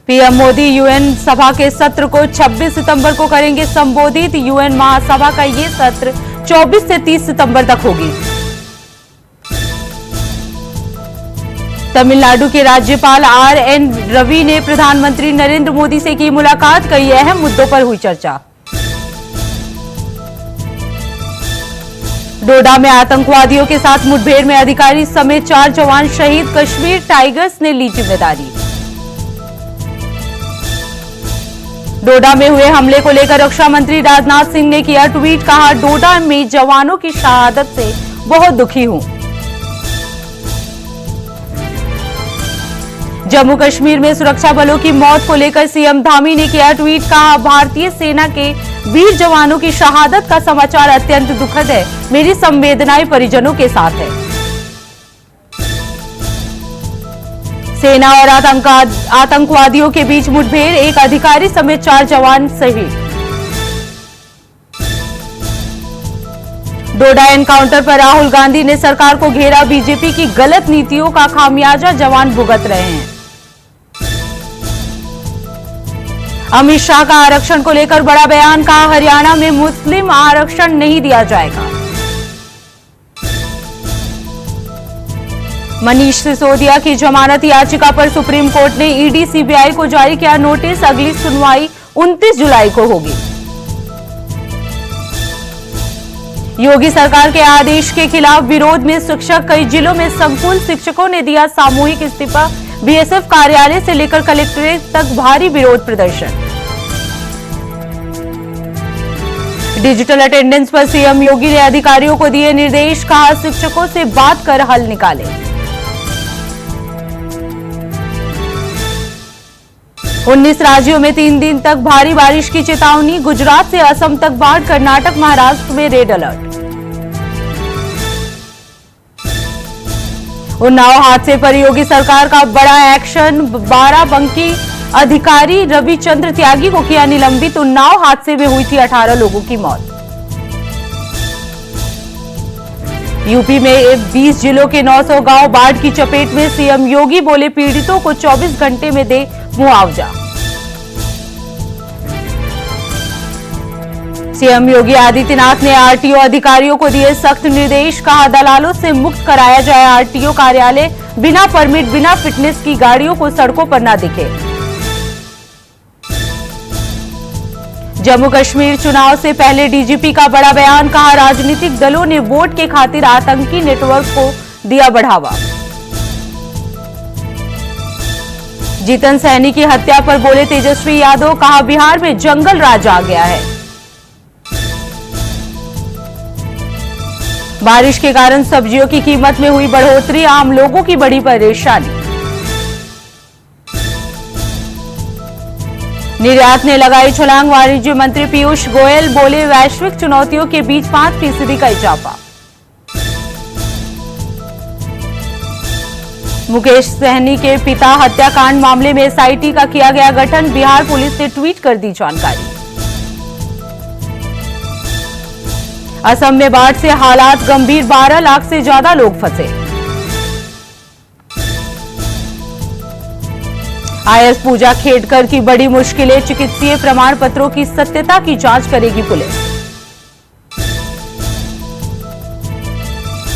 PM Modi UN सभा के सत्र को 26 सितंबर को करेंगे संबोधित। यूएन महासभा का ये सत्र 24 से 30 सितंबर तक होगी। तमिलनाडु के राज्यपाल आर.एन. रवि ने प्रधानमंत्री नरेंद्र मोदी से की मुलाकात। कई अहम मुद्दों पर हुई चर्चा। डोडा में आतंकवादियों के साथ मुठभेड़ में अधिकारी समेत 4 जवान शहीद। कश्मीर टाइगर्स ने ली जिम्मेदारी। डोडा में हुए हमले को लेकर रक्षा मंत्री राजनाथ सिंह ने किया ट्वीट। कहा, डोडा में जवानों की शहादत से बहुत दुखी हूं। जम्मू कश्मीर में सुरक्षा बलों की मौत को लेकर सीएम धामी ने किया ट्वीट। कहा, भारतीय सेना के वीर जवानों की शहादत का समाचार अत्यंत दुखद है। मेरी संवेदनाएं परिजनों के साथ है। सेना और आतंकवादियों के बीच मुठभेड़, एक अधिकारी समेत 4 जवान शहीद। डोडा एनकाउंटर पर राहुल गांधी ने सरकार को घेरा। बीजेपी की गलत नीतियों का खामियाजा जवान भुगत रहे हैं। अमित शाह का आरक्षण को लेकर बड़ा बयान। कहा, हरियाणा में मुस्लिम आरक्षण नहीं दिया जाएगा। मनीष सिसोदिया की जमानत याचिका पर सुप्रीम कोर्ट ने ईडी सीबीआई को जारी किया नोटिस। अगली सुनवाई 29 जुलाई को होगी। योगी सरकार के आदेश के खिलाफ विरोध में शिक्षक, कई जिलों में संकुल शिक्षकों ने दिया सामूहिक इस्तीफा। बीएसएफ कार्यालय से लेकर कलेक्ट्रेट तक भारी विरोध प्रदर्शन। डिजिटल अटेंडेंस पर सीएम योगी ने अधिकारियों को दिए निर्देश। कहा, शिक्षकों से बात कर हल निकालें। 19 राज्यों में 3 दिन तक भारी बारिश की चेतावनी। गुजरात से असम तक बाढ़, कर्नाटक महाराष्ट्र में रेड अलर्ट। उन्नाव हादसे पर योगी सरकार का बड़ा एक्शन। बाराबंकी अधिकारी रविचंद्र त्यागी को किया निलंबित। उन्नाव हादसे में हुई थी 18 लोगों की मौत। यूपी में 20 जिलों के 900 गांव बाढ़ की चपेट में। सीएम योगी बोले, पीड़ितों को 24 घंटे में दे मुआवजा। सीएम योगी आदित्यनाथ ने आरटीओ अधिकारियों को दिए सख्त निर्देश। कहा, दलालों से मुक्त कराया जाए आरटीओ कार्यालय। बिना परमिट, बिना फिटनेस की गाड़ियों को सड़कों पर न दिखे। जम्मू कश्मीर चुनाव से पहले डीजीपी का बड़ा बयान। कहा, राजनीतिक दलों ने वोट के खातिर आतंकी नेटवर्क को दिया बढ़ावा। जीतन सैनी की हत्या पर बोले तेजस्वी यादव। कहा, बिहार में जंगल राज आ गया है। बारिश के कारण सब्जियों की कीमत में हुई बढ़ोतरी। आम लोगों की बड़ी परेशानी। निर्यात ने लगाई छलांग। वाणिज्य मंत्री पीयूष गोयल बोले, वैश्विक चुनौतियों के बीच 5% का इजाफा। मुकेश सहनी के पिता हत्याकांड मामले में एसआईटी का किया गया गठन। बिहार पुलिस ने ट्वीट कर दी जानकारी। असम में बाढ़ से हालात गंभीर। 12 लाख से ज्यादा लोग फंसे। आईएएस पूजा खेडकर की बड़ी मुश्किलें। चिकित्सीय प्रमाण पत्रों की सत्यता की जांच करेगी पुलिस।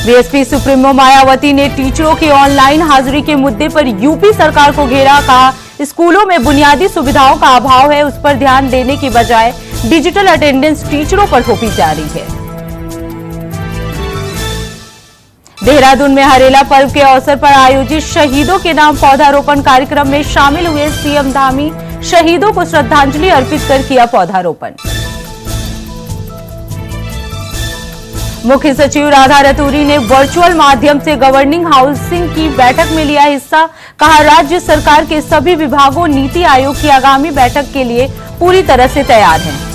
बीएसपी सुप्रीमो मायावती ने टीचरों की ऑनलाइन हाजिरी के मुद्दे पर यूपी सरकार को घेरा। कहा, स्कूलों में बुनियादी सुविधाओं का अभाव है, उस पर ध्यान देने की बजाय डिजिटल अटेंडेंस टीचरों पर थोपी जा रही है। देहरादून में हरेला पर्व के अवसर पर आयोजित शहीदों के नाम पौधारोपण कार्यक्रम में शामिल हुए सीएम धामी। शहीदों को श्रद्धांजलि अर्पित कर किया पौधारोपण। मुख्य सचिव राधा रतूरी ने वर्चुअल माध्यम से गवर्निंग हाउसिंग की बैठक में लिया हिस्सा। कहा, राज्य सरकार के सभी विभागों नीति आयोग की आगामी बैठक के लिए पूरी तरह से तैयार हैं।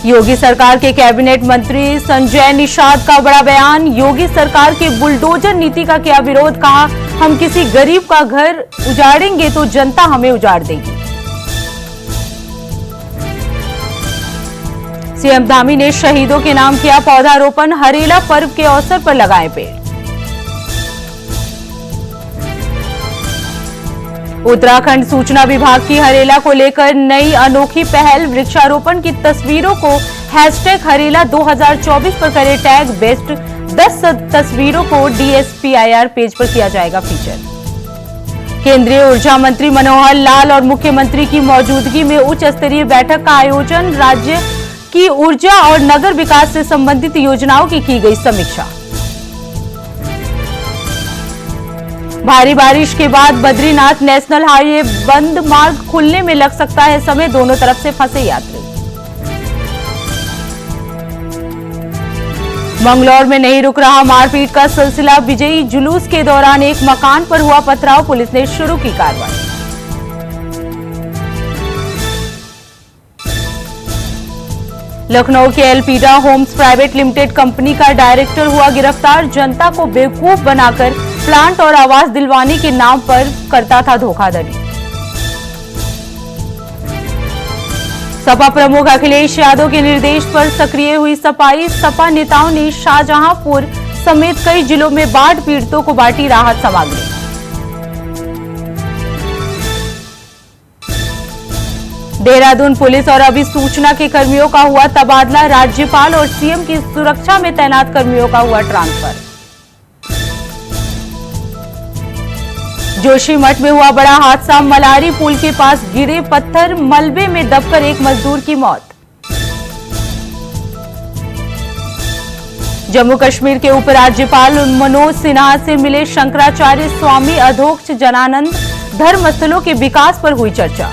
योगी सरकार के कैबिनेट मंत्री संजय निषाद का बड़ा बयान। योगी सरकार की बुलडोजर नीति का किया विरोध। कहा, हम किसी गरीब का घर उजाड़ेंगे तो जनता हमें उजाड़ देगी। सीएम धामी ने शहीदों के नाम किया पौधारोपण। हरेला पर्व के अवसर पर लगाए पेड़। उत्तराखंड सूचना विभाग की हरेला को लेकर नई अनोखी पहल, वृक्षारोपण की तस्वीरों को #हरेला 2024 पर करे टैग, बेस्ट 10 तस्वीरों को DSPIR पेज पर किया जाएगा फीचर। केंद्रीय ऊर्जा मंत्री मनोहर लाल और मुख्यमंत्री की मौजूदगी में उच्च स्तरीय बैठक का आयोजन, राज्य की ऊर्जा और नगर विकास से संबंधित योजनाओं की गई समीक्षा। भारी बारिश के बाद बद्रीनाथ नेशनल हाईवे बंद, मार्ग खुलने में लग सकता है समय, दोनों तरफ से फंसे यात्री। मंगलौर में नहीं रुक रहा मारपीट का सिलसिला, विजयी जुलूस के दौरान एक मकान पर हुआ पथराव, पुलिस ने शुरू की कार्रवाई। लखनऊ के एल्पीडा होम्स प्राइवेट लिमिटेड कंपनी का डायरेक्टर हुआ गिरफ्तार, जनता को बेवकूफ बनाकर प्लांट और आवास दिलवाने के नाम पर करता था धोखाधड़ी। सपा प्रमुख अखिलेश यादव के निर्देश पर सक्रिय हुई सपा नेताओं ने शाहजहांपुर समेत कई जिलों में बाढ़ पीड़ितों को बांटी राहत सामग्री। देहरादून पुलिस और अभिसूचना के कर्मियों का हुआ तबादला, राज्यपाल और सीएम की सुरक्षा में तैनात कर्मियों का हुआ ट्रांसफर। जोशीमठ में हुआ बड़ा हादसा, मलारी पुल के पास गिरे पत्थर, मलबे में दबकर एक मजदूर की मौत। जम्मू कश्मीर के उपराज्यपाल मनोज सिन्हा से मिले शंकराचार्य स्वामी अधोक्ष जनानंद, धर्मस्थलों के विकास पर हुई चर्चा।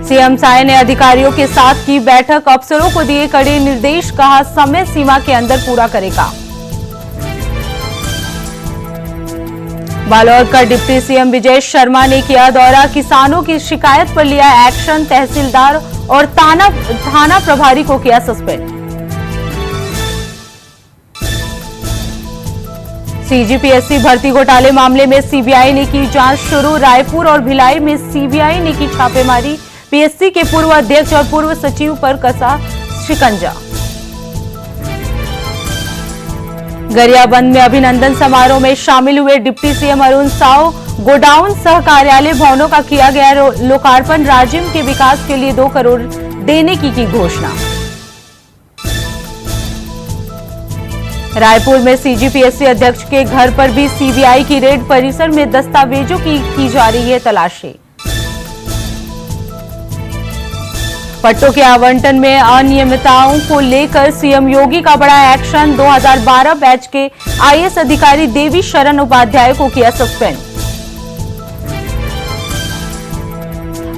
सीएम साय ने अधिकारियों के साथ की बैठक, अफसरों को दिए कड़े निर्देश, कहा समय सीमा के अंदर पूरा करेगा। बालोद का डिप्टी सीएम विजय शर्मा ने किया दौरा, किसानों की शिकायत पर लिया एक्शन, तहसीलदार और थाना प्रभारी को किया सस्पेंड। CGPSC भर्ती घोटाले मामले में सीबीआई ने की जांच शुरू, रायपुर और भिलाई में सीबीआई ने की छापेमारी, पीएससी के पूर्व अध्यक्ष और पूर्व सचिव पर कसा शिकंजा। गरियाबंद में अभिनंदन समारोह में शामिल हुए deputy CM Arun Sao, godown सह कार्यालय भवनों का किया गया लोकार्पण, राजिम के विकास के लिए 2 करोड़ देने की घोषणा। रायपुर में CGPSC अध्यक्ष के घर पर भी सीबीआई की रेड, परिसर में दस्तावेजों की जा रही है तलाशी। पट्टों के आवंटन में अनियमितताओं को लेकर सीएम योगी का बड़ा एक्शन, 2012 बैच के IAS अधिकारी देवी शरण उपाध्याय को किया सस्पेंड।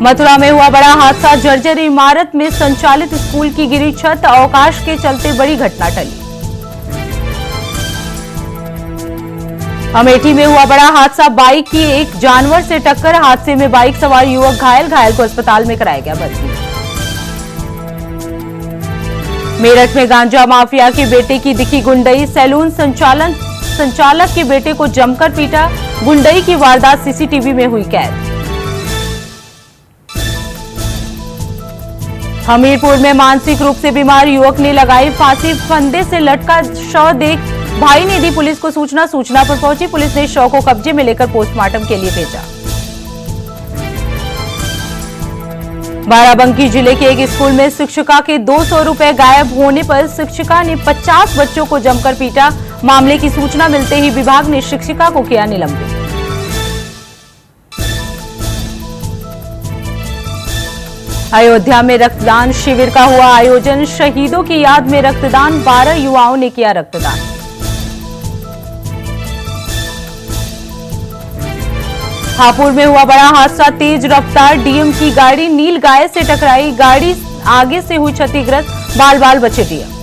मथुरा में हुआ बड़ा हादसा, जर्जर इमारत में संचालित स्कूल की गिरी छत, अवकाश के चलते बड़ी घटना टली। अमेठी में हुआ बड़ा हादसा, बाइक की एक जानवर से टक्कर, हादसे में बाइक सवार युवक घायल को अस्पताल में कराया गया भर्ती। मेरठ में गांजा माफिया के बेटे की दिखी गुंडई, सैलून संचालक के बेटे को जमकर पीटा, गुंडई की वारदात सीसीटीवी में हुई कैद। हमीरपुर में मानसिक रूप से बीमार युवक ने लगाई फांसी, फंदे से लटका शव देख भाई ने दी पुलिस को सूचना पर पहुंची पुलिस ने शव को कब्जे में लेकर पोस्टमार्टम के लिए भेजा। बाराबंकी जिले के एक स्कूल में शिक्षिका के 200 रुपए गायब होने पर शिक्षिका ने 50 बच्चों को जमकर पीटा, मामले की सूचना मिलते ही विभाग ने शिक्षिका को किया निलंबित। अयोध्या में रक्तदान शिविर का हुआ आयोजन, शहीदों की याद में रक्तदान, 12 युवाओं ने किया रक्तदान। हापुड़ में हुआ बड़ा हादसा, तेज रफ्तार डीएम की गाड़ी नील गाय से टकराई, गाड़ी आगे से हुई क्षतिग्रस्त, बाल बचे डीएम।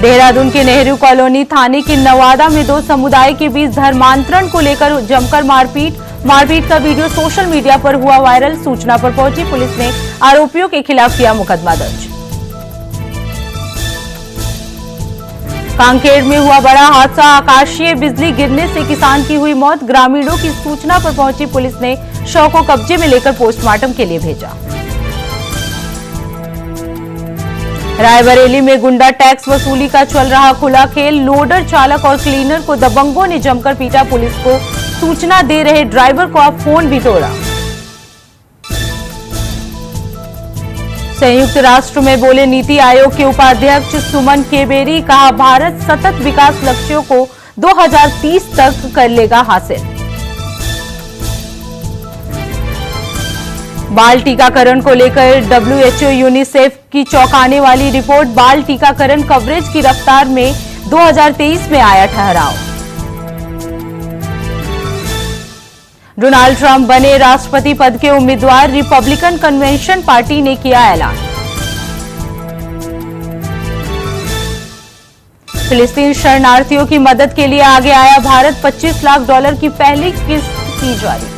देहरादून के नेहरू कॉलोनी थाने के नवादा में 2 समुदाय के बीच धर्मांतरण को लेकर जमकर मारपीट का वीडियो सोशल मीडिया पर हुआ वायरल, सूचना पर पहुंची पुलिस ने आरोपियों के खिलाफ किया मुकदमा दर्ज। कांकेर में हुआ बड़ा हादसा, आकाशीय बिजली गिरने से किसान की हुई मौत, ग्रामीणों की सूचना पर पहुंची पुलिस ने शव को कब्जे में लेकर पोस्टमार्टम के लिए भेजा। रायबरेली में गुंडा टैक्स वसूली का चल रहा खुला खेल। लोडर चालक और क्लीनर को दबंगों ने जमकर पीटा। पुलिस को सूचना दे रहे ड्राइवर को अब फोन भी तोड़ा। संयुक्त राष्ट्र में बोले नीति आयोग के उपाध्यक्ष सुमन केबेरी। कहा भारत सतत विकास लक्ष्यों को 2030 तक कर लेगा हासिल। बाल टीकाकरण को लेकर WHO यूनिसेफ की चौंकाने वाली रिपोर्ट। बाल टीकाकरण कवरेज की रफ्तार में 2023 में आया ठहराव। डोनाल्ड ट्रंप बने राष्ट्रपति पद के उम्मीदवार। रिपब्लिकन कन्वेंशन पार्टी ने किया ऐलान। फिलिस्तीन शरणार्थियों की मदद के लिए आगे आया भारत। $25 लाख की पहली किस्त की जारी।